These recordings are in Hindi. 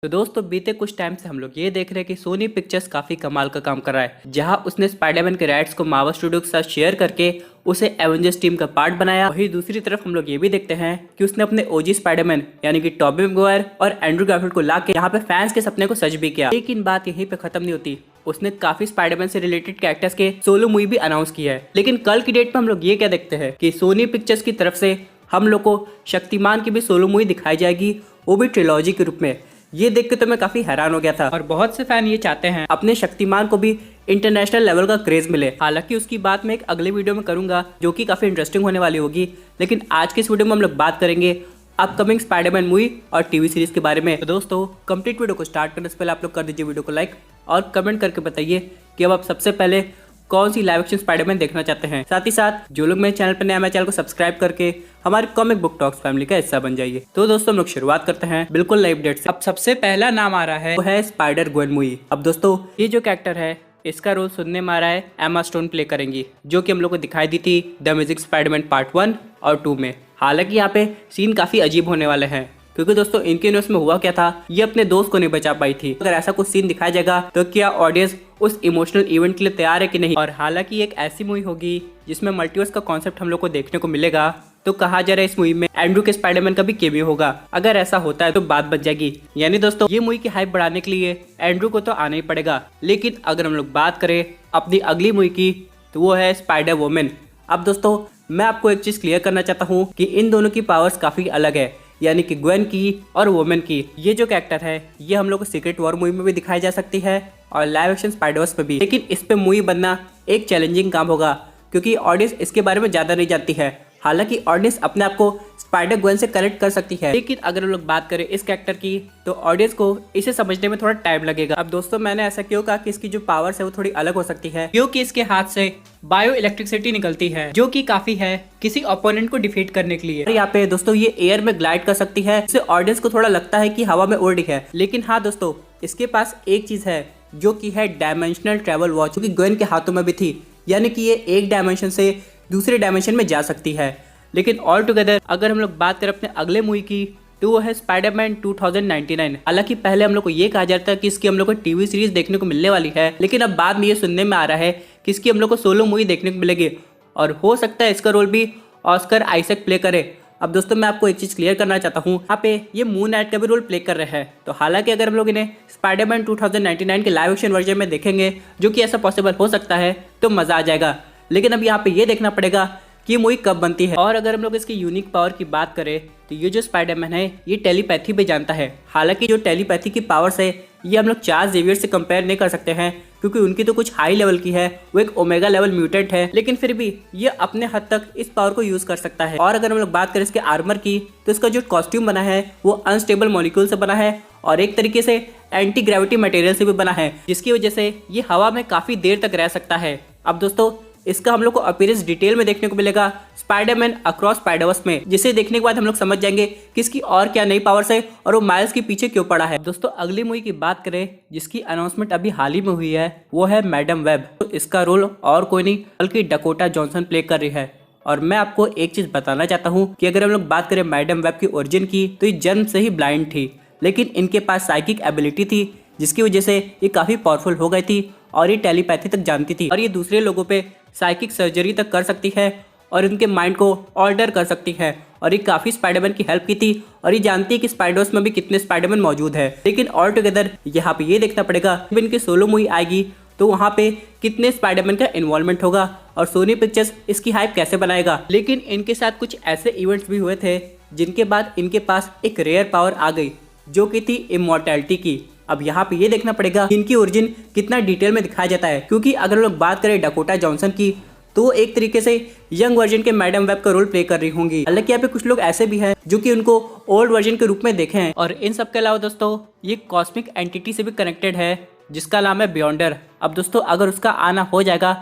तो दोस्तों बीते कुछ टाइम से हम लोग ये देख रहे हैं कि सोनी पिक्चर्स काफी कमाल का काम कर रहा है, जहां उसने स्पाइडरमैन के राइट्स को मार्वल स्टूडियो के साथ शेयर करके उसे एवेंजर्स टीम का पार्ट बनाया। वहीं दूसरी तरफ हम लोग ये भी देखते हैं कि उसने अपने ओजी स्पाइडरमैन यानी कि टॉबी मैguire और एंड्रू गारफील्ड को लाके यहाँ पे फैंस के सपने को सच भी किया। लेकिन बात यहीं पे खत्म नहीं होती, उसने काफी स्पाइडरमैन से रिलेटेड कैरेक्टर्स के सोलो मूवी भी अनाउंस किया है। लेकिन कल की डेट में हम लोग ये क्या देखते हैं कि सोनी पिक्चर्स की तरफ से हम लोग को शक्तिमान की भी सोलो मूवी दिखाई जाएगी, वो भी ट्रिलॉजी के रूप में। ये देख के तो मैं काफी हैरान हो गया था और बहुत से फैन ये चाहते हैं अपने शक्तिमान को भी इंटरनेशनल लेवल का क्रेज मिले। हालांकि उसकी बात मैं एक अगले वीडियो में करूंगा जो कि काफी इंटरेस्टिंग होने वाली होगी। लेकिन आज के इस वीडियो में हम लोग बात करेंगे अपकमिंग स्पाइडरमैन मूवी और टीवी सीरीज के बारे में। तो दोस्तों कंप्लीट वीडियो को स्टार्ट करने से पहले आप लोग कर दीजिए वीडियो को लाइक और कमेंट करके बताइए कि अब आप सबसे पहले कौन सी लाइव एक्शन स्पाइडरमैन देखना चाहते हैं। साथ ही साथ जो लोग मेरे चैनल पर नए, मेरे चैनल को सब्सक्राइब करके हमारे कॉमिक बुक टॉक्स फैमिली का हिस्सा बन जाइए। तो दोस्तों हम लोग शुरुआत करते हैं बिल्कुल लाइव डेट से। अब सबसे पहला नाम आ रहा है वो है स्पाइडर ग्वेन मूवी। अब दोस्तों ये जो कैरेक्टर है इसका रोल सुनने में आ रहा है एमा स्टोन प्ले करेंगी, जो कि हम लोग को दिखाई दी थी द अमेजिंग स्पाइडरमैन पार्ट 1 और 2 में। हालांकि यहाँ पे सीन काफी अजीब होने वाले हैं क्योंकि दोस्तों इनके न्यूज़ में हुआ क्या था, ये अपने दोस्त को नहीं बचा पाई थी। अगर ऐसा कुछ सीन दिखाया जाएगा तो क्या ऑडियंस उस इमोशनल इवेंट के लिए तैयार है कि नहीं। और हालांकि एक ऐसी मूवी होगी जिसमें मल्टीवर्स का कॉन्सेप्ट हम लोग को देखने को मिलेगा, तो कहा जा रहा है इस मूवी में एंड्रू के स्पाइडरमैन का भी केमियो होगा। अगर ऐसा होता है तो बात बच जाएगी। यानी दोस्तों ये मूवी की हाइप बढ़ाने के लिए एंड्रू को तो आना ही पड़ेगा। लेकिन अगर हम लोग बात करें अपनी अगली मूवी की तो वो है स्पाइडर वुमन। अब दोस्तों मैं आपको एक चीज क्लियर करना चाहता हूँ कि इन दोनों की पावर्स काफी अलग है, यानी कि ग्वेन की और वुमेन की। ये जो कैरेक्टर है ये हम लोग को सीक्रेट वॉर मूवी में भी दिखाई जा सकती है और लाइव एक्शन स्पाइडरवर्स पे भी। लेकिन इस पे मूवी बनना एक चैलेंजिंग काम होगा क्योंकि ऑडियंस इसके बारे में ज्यादा नहीं जानती है। हालांकि ऑडियंस अपने आप को स्पाइडर ग्वेन से कनेक्ट कर सकती है। लेकिन अगर हम लोग बात करें इस कैरेक्टर की तो ऑडियंस को इसे समझने में थोड़ा टाइम लगेगा। अब दोस्तों मैंने ऐसा क्यों कहा कि इसकी जो पावर्स है वो थोड़ी अलग हो सकती है, क्योंकि इसके हाथ से बायो इलेक्ट्रिसिटी निकलती है जो कि काफी है किसी ओपोनेंट को डिफीट करने के लिए। यहाँ पे दोस्तों ये एयर में ग्लाइड कर सकती है, इससे ऑडियंस को थोड़ा लगता है कि हवा में उड़ रही है। लेकिन हाँ दोस्तों इसके पास एक चीज है जो कि है डायमेंशनल ट्रेवल वॉच, जो कि ग्वेन के हाथों में भी थी। यानी कि ये एक डायमेंशन से दूसरे डायमेंशन में जा सकती है। लेकिन ऑल टुगेदर अगर हम लोग बात करें अपने अगले मूवी की तो वो है स्पाइडरमैन 2099। हालांकि पहले हम लोग को ये कहा जाता है कि इसकी हम लोग को टीवी सीरीज देखने को मिलने वाली है, लेकिन अब बाद में ये सुनने में आ रहा है कि इसकी हम लोग को सोलो मूवी देखने को मिलेगी और हो सकता है इसका रोल भी ऑस्कर आइजैक प्ले करे। अब दोस्तों मैं आपको एक चीज क्लियर करना चाहता हूँ, यहाँ पे ये मून नाइट का भी रोल प्ले कर रहे हैं। तो हालांकि अगर हम लोग इन्हें स्पाइडरमैन 2099 के लाइव एक्शन वर्जन में देखेंगे, जो कि ऐसा पॉसिबल हो सकता है, तो मजा आ जाएगा। लेकिन अब यहाँ पे ये देखना पड़ेगा कि ये मूवी कब बनती है। और अगर हम लोग इसकी यूनिक पावर की बात करें तो ये जो स्पाइडरमैन है ये टेलीपैथी भी जानता है। हालांकि जो टेलीपैथी की पावर्स है ये हम लोग चार्ल्स जेवियर से कंपेयर नहीं कर सकते हैं क्योंकि उनकी तो कुछ हाई लेवल की है, वो एक ओमेगा लेवल म्यूटेंट है। लेकिन फिर भी ये अपने हद तक इस पावर को यूज कर सकता है। और अगर हम लोग बात करें इसके आर्मर की तो इसका जो कॉस्ट्यूम बना है वो अनस्टेबल मॉलिक्यूल से बना है और एक तरीके से एंटी ग्रेविटी मटेरियल से भी बना है, जिसकी वजह से ये हवा में काफी देर तक रह सकता है। अब दोस्तों इसका हम लोग को अपीयरेंस डिटेल में देखने को मिलेगा स्पाइडरमैन अक्रॉस स्पाइडरवर्स में, जिसे देखने के बाद हम लोग समझ जाएंगे कि इसकी और क्या नई पावर्स है और वो माइल्स के पीछे क्यों पड़ा है। दोस्तों अगली मूवी की बात करें जिसकी अनाउंसमेंट अभी हाल ही में हुई है वो है मैडम वेब। तो इसका रोल और कोई नहीं बल्कि डकोटा जॉनसन प्ले कर रही है। और मैं आपको एक चीज बताना चाहता हूँ कि अगर हम लोग बात करें मैडम वेब की ओरिजिन की तो ये जन्म से ही ब्लाइंड थी, लेकिन इनके पास साइकिक एबिलिटी थी जिसकी वजह से ये काफी पावरफुल हो गई थी और ये टेलीपैथी तक जानती थी और ये दूसरे लोगों पे साइकिक सर्जरी तक कर सकती है और इनके माइंड को ऑल्टर कर सकती है। और ये काफी स्पाइडरमैन की हेल्प की थी और ये जानती है कि स्पाइडर्स में भी कितने स्पाइडरमैन मौजूद है। लेकिन ऑल टुगेदर यहाँ पे ये देखना पड़ेगा जब इनकी सोलो मूवी आएगी तो वहाँ पे कितने स्पाइडरमैन का इन्वॉल्वमेंट होगा और सोनी पिक्चर्स इसकी हाइप कैसे बनाएगा। लेकिन इनके साथ कुछ ऐसे इवेंट्स भी हुए थे जिनके बाद इनके पास एक रेयर पावर आ गई जो कि थी इमॉर्टैलिटी की। अब यहाँ पे ये देखना पड़ेगा इनकी ओरिजिन कितना डिटेल में दिखाया जाता है, क्योंकि अगर हम लोग बात करें डकोटा जॉनसन की तो वो एक तरीके से यंग वर्जन के मैडम वेब का रोल प्ले कर रही होंगी। हालांकि यहाँ पे कुछ लोग ऐसे भी हैं जो कि उनको ओल्ड वर्जन के रूप में देखे हैं। और इन सब के अलावा दोस्तों ये कॉस्मिक एंटिटी से भी कनेक्टेड है जिसका नाम है बियॉन्डर। अब दोस्तों अगर उसका आना हो जाएगा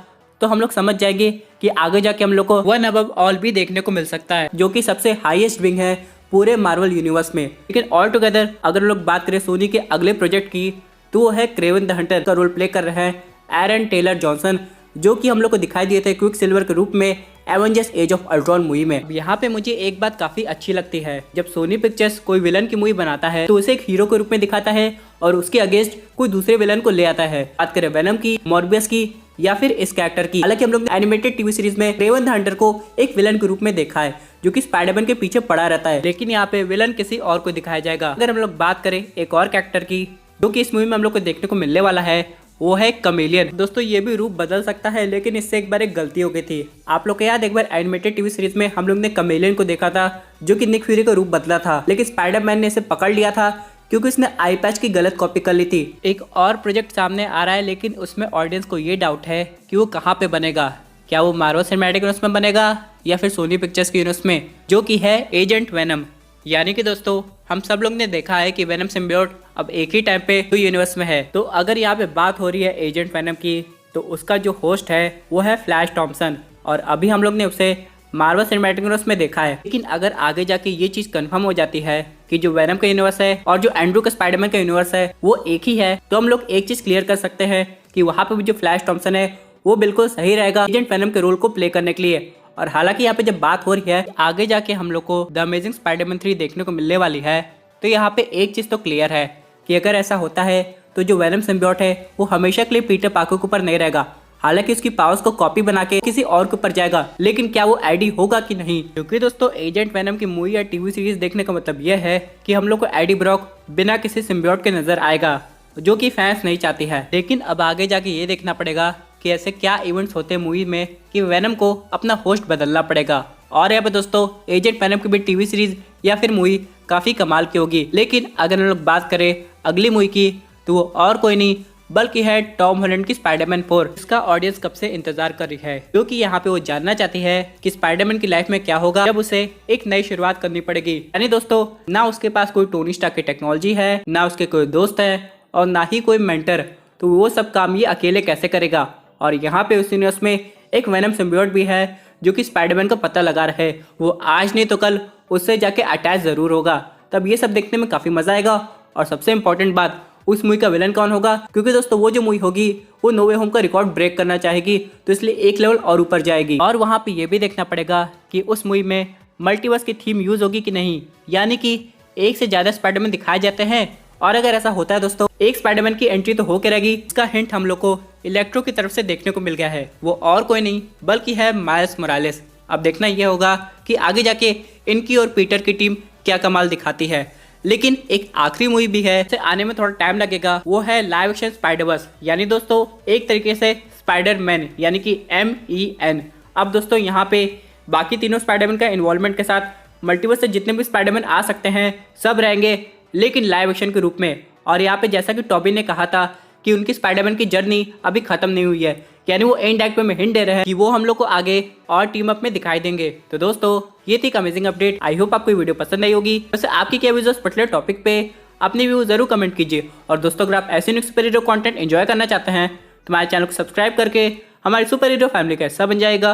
तो हम लोग समझ जाएंगे कि आगे जाके हम लोग को वन अबव ऑल भी देखने को मिल सकता है, जो कि सबसे हाईएस्ट विंग है पूरे मार्वल यूनिवर्स में। लेकिन ऑल टुगेदर अगर लोग बात करें सोनी के अगले प्रोजेक्ट की तो वो है क्रेवन द हंटर का रोल प्ले कर रहे हैं एरन टेलर जॉनसन, जो कि हम लोग को दिखाई दिए थे क्विक सिल्वर के रूप में Avengers Age of Ultron movie में। यहाँ पे मुझे एक बात काफी अच्छी लगती है, जब सोनी पिक्चर्स कोई विलन की मूवी बनाता है तो उसे एक हीरो के रूप में दिखाता है और उसके अगेंस्ट कोई दूसरे विलन को ले आता है। बात करें वेनम की, मॉर्बियस की या फिर इस कैरेक्टर की। हालांकि हम लोग ने एनिमेटेड टीवी सीरीज में क्रेवन द हंटर को एक विलन के रूप में देखा है जो कि स्पाइडरमैन के पीछे पड़ा रहता है, लेकिन यहाँ पे विलन किसी और को दिखाया जाएगा। अगर हम लोग बात करें एक और कैरेक्टर की जो कि इस मूवी में हम लोग को देखने को मिलने वाला है, वो है कमेलियन। दोस्तों ये भी रूप बदल सकता है, लेकिन इससे एक बार एक गलती हो गई थी। आप लोग को याद, एक बार एनिमेटेड टीवी सीरीज में हम लोग ने कमेलियन को देखा था जो कि निक फ्यूरी का रूप बदला था, लेकिन स्पाइडरमैन ने इसे पकड़ लिया था क्योंकि उसने आई पैच की गलत कॉपी कर ली थी। एक और प्रोजेक्ट सामने आ रहा है, लेकिन उसमें ऑडियंस को ये डाउट है कि वो कहाँ पे बनेगा। क्या वो मार्वल सिनेमैटिक यूनिवर्स में बनेगा या फिर सोनी पिक्चर्स के यूनिवर्स में, जो कि है एजेंट वेनम। यानी कि दोस्तों हम सब लोग ने देखा है कि वेनम सिम्बियोट अब एक ही टाइम पे दो यूनिवर्स में है। तो अगर यहाँ पे बात हो रही है एजेंट वेनम की, तो उसका जो होस्ट है वो है फ्लैश थॉम्पसन, और अभी हम लोग ने उसे मार्वल सिनेमैटिक यूनिवर्स में देखा है। लेकिन अगर आगे जाके ये चीज कंफर्म हो जाती है कि जो वेनम का यूनिवर्स है और जो एंड्रू का स्पाइडरमैन का यूनिवर्स है वो एक ही है, तो हम लोग एक चीज क्लियर कर सकते हैं कि वहाँ पे भी जो फ्लैश थॉम्पसन है वो बिल्कुल सही रहेगा एजेंट वेनम के रोल को प्ले करने के लिए। और हालांकि यहाँ पे जब बात हो रही है आगे जाके हम लोग को द अमेजिंग स्पाइडरमैन 3 देखने को मिलने वाली है, तो यहाँ पे एक चीज तो क्लियर है कि अगर ऐसा होता है तो जो वेनम सिम्बियोट है वो हमेशा के लिए पीटर पार्कर के ऊपर नहीं रहेगा। हालांकि उसकी पावर्स को कॉपी बना के किसी और के ऊपर जाएगा, लेकिन क्या वो एडी होगा कि नहीं? क्योंकि दोस्तों एजेंट वेनम की मूवी या टीवी सीरीज देखने का मतलब यह है कि हम लोग को एडी ब्रॉक बिना किसी सिम्बियोट के नजर आएगा, जो कि फैंस नहीं चाहती है। लेकिन अब आगे जाके ये देखना पड़ेगा कि ऐसे क्या इवेंट्स होते हैं मूवी में कि वेनम को अपना होस्ट बदलना पड़ेगा। और यहाँ पे दोस्तों एजेंट वेनम की भी टीवी सीरीज या फिर मूवी काफी कमाल की होगी। लेकिन अगर हम लोग बात करें अगली मूवी की, तो वो और कोई नहीं बल्कि है टॉम हॉलैंड की स्पाइडरमैन 4। इसका ऑडियंस कब से इंतजार कर रही है, क्योंकि यहाँ पे वो जानना चाहती है कि स्पाइडरमैन की लाइफ में क्या होगा जब उसे एक नई शुरुआत करनी पड़ेगी। यानी दोस्तों ना उसके पास कोई टोनी स्टार्क की टेक्नोलॉजी है, ना उसके कोई दोस्त है और ना ही कोई मेंटर, तो वो सब काम ये अकेले कैसे करेगा। और यहाँ पे उस यूनिवर्स में एक वेनम सिम्बियोट भी है जो कि स्पाइडरमैन का पता लगा रहा है। वो आज नहीं तो कल उससे जाके अटैच जरूर होगा। तब ये सब देखने में काफी मजा आएगा। और सबसे इम्पोर्टेंट बात, उस मूवी का विलन कौन होगा, क्योंकि दोस्तों वो जो मूवी होगी वो नो वे होम का रिकॉर्ड ब्रेक करना चाहेगी, तो इसलिए एक लेवल और ऊपर जाएगी। और वहाँ पे ये भी देखना पड़ेगा कि उस मूवी में मल्टीवर्स की थीम यूज होगी कि नहीं, यानी कि एक से ज्यादा स्पाइडरमैन दिखाए जाते हैं। और अगर ऐसा होता है दोस्तों, एक स्पाइडरमैन की एंट्री तो होके रहेगी। इसका हिंट हम लोग को इलेक्ट्रो की तरफ से देखने को मिल गया है। वो और कोई नहीं बल्कि है माइल्स मोरालेस। अब देखना यह होगा कि आगे जाके इनकी और पीटर की टीम क्या कमाल दिखाती है। लेकिन एक आखिरी मूवी भी है, इसे आने में थोड़ा टाइम लगेगा, वो है लाइव एक्शन स्पाइडरवर्स, यानी दोस्तों एक तरीके से स्पाइडरमैन यानी कि MEN। अब दोस्तों यहाँ पे बाकी तीनों स्पाइडरमैन का इन्वॉल्वमेंट के साथ मल्टीवर्स से जितने भी स्पाइडरमैन आ सकते हैं सब रहेंगे, लेकिन लाइव एक्शन के रूप में। और यहाँ पे जैसा कि टॉबी ने कहा था कि उनकी स्पाइडरमैन की जर्नी अभी खत्म नहीं हुई है, यानी वो एंड एक्ट में हिंट दे रहे हैं कि वो हम लोग को आगे और टीम अप में दिखाई देंगे। तो दोस्तों ये थी अमेजिंग अपडेट। आई होप आपको वीडियो पसंद आई होगी। वैसे आपकी क्या व्यूज पर्टिकुलर टॉपिक पे अपने व्यू जरूर कमेंट कीजिए। और दोस्तों अगर आप ऐसे new super hero content enjoy करना चाहते हैं तो हमारे चैनल को सब्सक्राइब करके हमारी सुपर हीरो फैमिली का हिस्सा बन जाएगा।